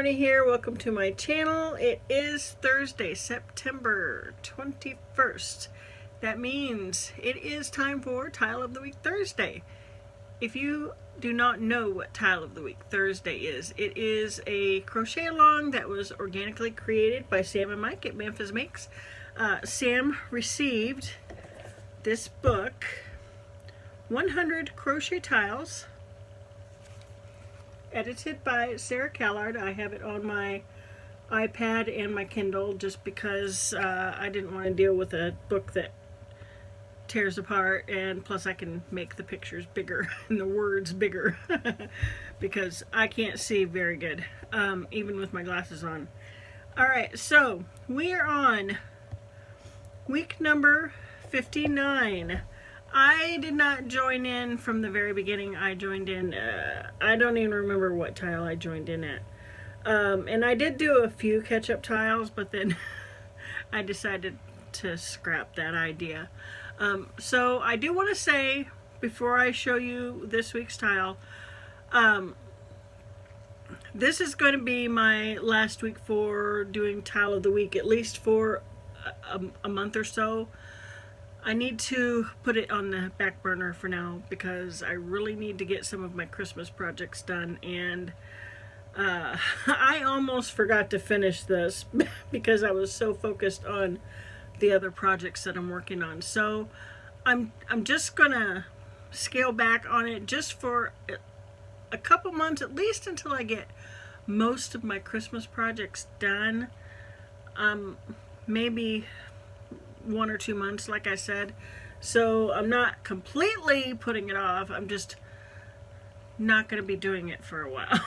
Marna here. Welcome to my channel. It is Thursday, September 21st. That means it is time for Tile of the Week Thursday. If you do not know what Tile of the Week Thursday is, it is a crochet along that was organically created by Sam and Mike at Memphis Makes. Sam received this book, 100 Crochet Tiles, edited by Sarah Callard. I have it on my iPad and my Kindle just because I didn't want to deal with a book that tears apart, and plus I can make the pictures bigger and the words bigger because I can't see very good even with my glasses on. Alright, so we are on week number 59. I did not join in from the very beginning. I joined in, I don't even remember what tile I joined in at. And I did do a few catch-up tiles, but then I decided to scrap that idea. So I do want to say, before I show you this week's tile, this is going to be my last week for doing Tile of the Week, at least for a month or so. I need to put it on the back burner for now because I really need to get some of my Christmas projects done, and I almost forgot to finish this because I was so focused on the other projects that I'm working on. So I'm just gonna scale back on it just for a couple months, at least until I get most of my Christmas projects done. Maybe 1 or 2 months, like I said. So I'm not completely putting it off. I'm just not going to be doing it for a while.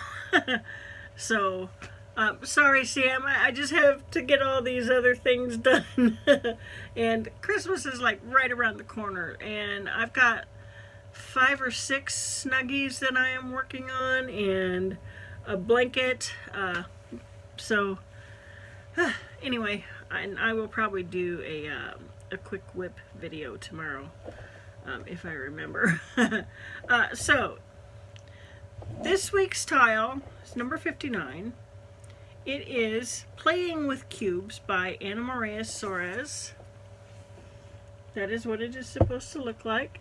So sorry, Sam. I just have to get all these other things done. And Christmas is like right around the corner, and I've got 5 or 6 snuggies that I am working on and a blanket. So anyway, I will probably do a quick whip video tomorrow, if I remember. So, this week's tile is number 59. It is Playing with Cubes by Morais Soares. That is what it is supposed to look like.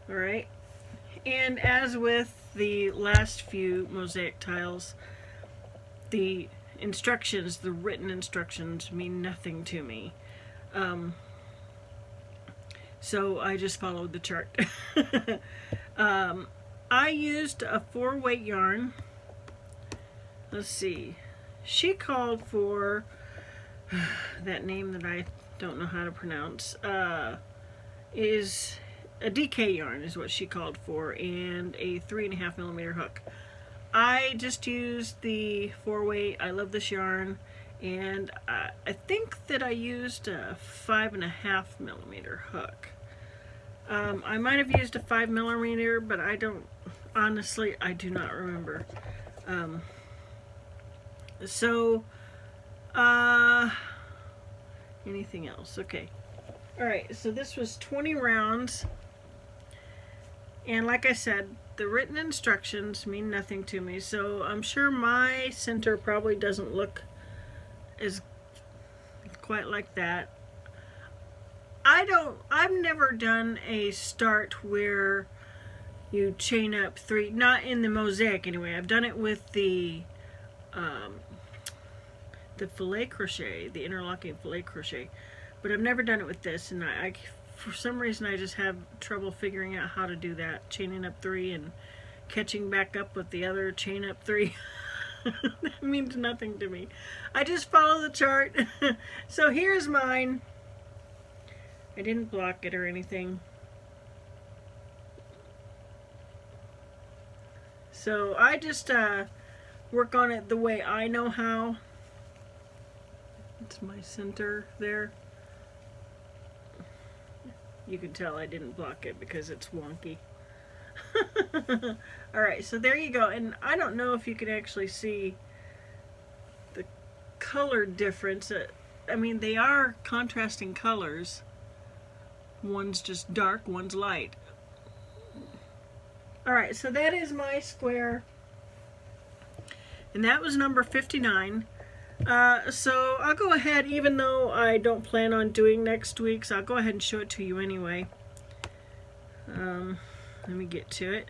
Alright. And as with the last few mosaic tiles, the instructions, the written instructions, mean nothing to me. So I just followed the chart. I used a 4-weight yarn. Let's see. She called for that name that I don't know how to pronounce. Is a DK yarn is what she called for, and a 3.5mm hook. I just used the 4-weight. I love this yarn, and I think that I used a 5.5mm hook. I might have used a 5mm, but I don't, honestly, I do not remember. Anything else? Okay. Alright, so this was 20 rounds. And like I said, the written instructions mean nothing to me, so I'm sure my center probably doesn't look as quite like that. I've never done a start where you chain up 3, not in the mosaic anyway. I've done it with the filet crochet, the interlocking filet crochet, but I've never done it with this, and I for some reason I just have trouble figuring out how to do that, chaining up 3 and catching back up with the other chain up 3. That means nothing to me. I just follow the chart. So here's mine. I didn't block it or anything. So I just work on it the way I know how. It's my center there. You can tell I didn't block it because it's wonky. Alright, so there you go. And I don't know if you can actually see the color difference. I mean, they are contrasting colors. One's just dark, one's light. Alright, so that is my square. And that was number 59. So I'll go ahead, even though I don't plan on doing next week's, I'll go ahead and show it to you anyway. Let me get to it.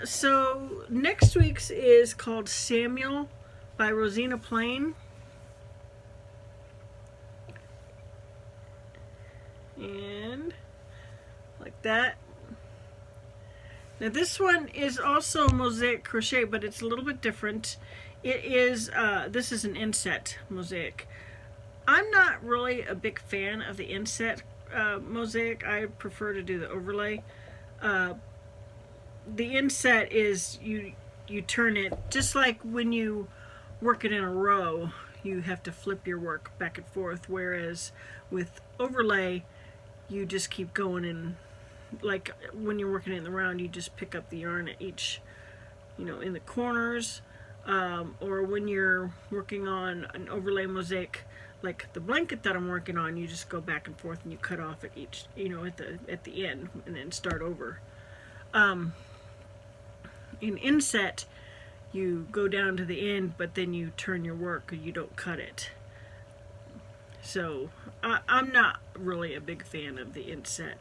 So next week's is called Samuel by Rosina Plain. And like that. Now this one is also mosaic crochet, but it's a little bit different. It is, this is an inset mosaic. I'm not really a big fan of the inset mosaic. I prefer to do the overlay. The inset is you turn it, just like when you work it in a row, you have to flip your work back and forth, whereas with overlay, you just keep going, and like when you're working in the round, you just pick up the yarn at each, in the corners, or when you're working on an overlay mosaic, like the blanket that I'm working on, you just go back and forth and you cut off at each, at the end, and then start over. In inset, you go down to the end, but then you turn your work, or you don't cut it. So I'm not really a big fan of the inset.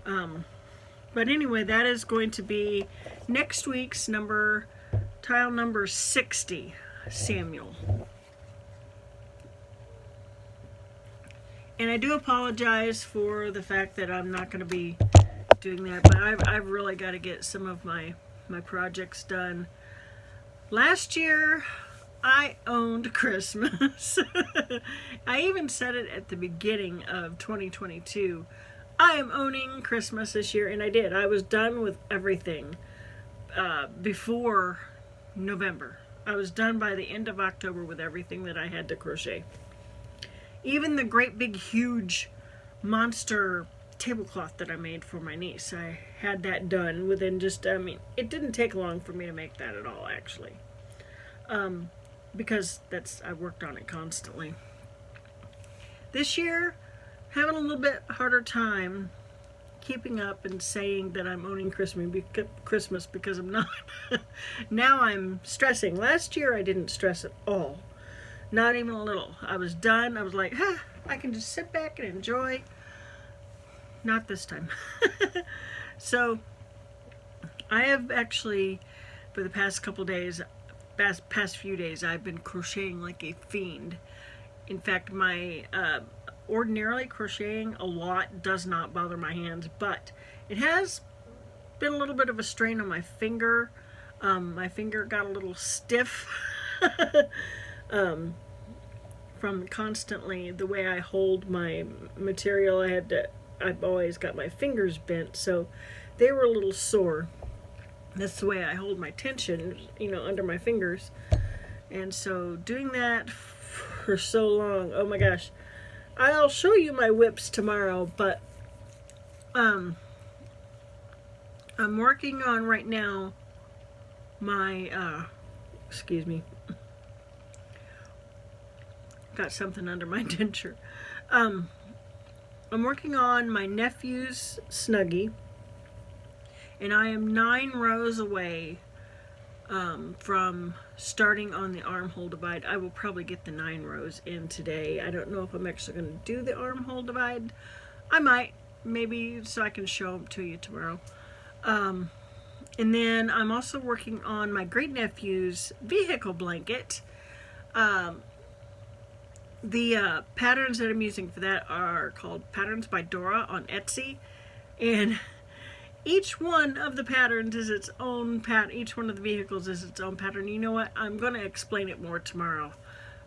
But anyway, that is going to be next week's tile number 60, Samuel. And I do apologize for the fact that I'm not going to be doing that, but I've really got to get some of my projects done. Last year, I owned Christmas. I even said it at the beginning of 2022. I am owning Christmas this year, and I did. I was done with everything before November. I was done by the end of October with everything that I had to crochet. Even the great big huge monster tablecloth that I made for my niece, I had that done within just, it didn't take long for me to make that at all, actually. Because I worked on it constantly. This year, having a little bit harder time keeping up and saying that I'm owning Christmas because I'm not. Now I'm stressing. Last year I didn't stress at all. Not even a little. I was done. I was like, I can just sit back and enjoy. Not this time. So I have actually, for the past few days, I've been crocheting like a fiend. In fact, my ordinarily crocheting a lot does not bother my hands, but it has been a little bit of a strain on my finger. My finger got a little stiff from constantly the way I hold my material. I've always got my fingers bent, so they were a little sore. That's the way I hold my tension, under my fingers. And so doing that for so long, oh my gosh. I'll show you my whips tomorrow, but I'm working on right now my, excuse me, got something under my denture. I'm working on my nephew's Snuggie, and I am 9 rows away from starting on the armhole divide. I will probably get the 9 rows in today. I don't know if I'm actually going to do the armhole divide. I might, maybe, so I can show them to you tomorrow. And then I'm also working on my great nephew's vehicle blanket. The patterns that I'm using for that are called Patterns by Dora on Etsy, and each one of the patterns is its own pattern. Each one of the vehicles is its own pattern. You know what? I'm going to explain it more tomorrow.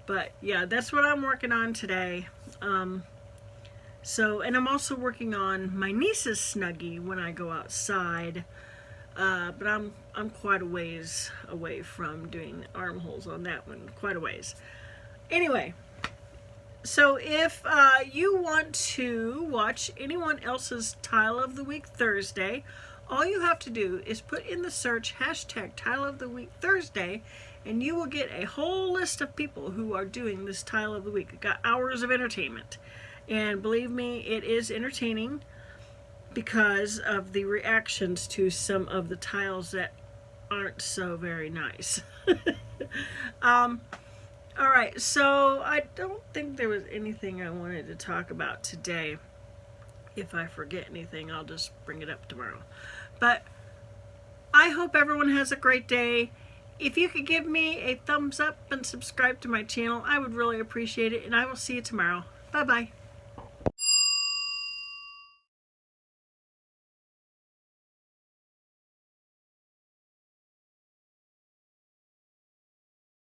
But yeah, that's what I'm working on today. And I'm also working on my niece's Snuggie when I go outside. But I'm quite a ways away from doing armholes on that one. Quite a ways. Anyway. So if you want to watch anyone else's Tile of the Week Thursday, all you have to do is put in the search hashtag Tile of the Week Thursday, and you will get a whole list of people who are doing this Tile of the Week. It got hours of entertainment. And believe me, it is entertaining. because of the reactions to some of the tiles that aren't so very nice. All right, so I don't think there was anything I wanted to talk about today. If I forget anything, I'll just bring it up tomorrow. But I hope everyone has a great day. If you could give me a thumbs up and subscribe to my channel, I would really appreciate it, and I will see you tomorrow. Bye-bye.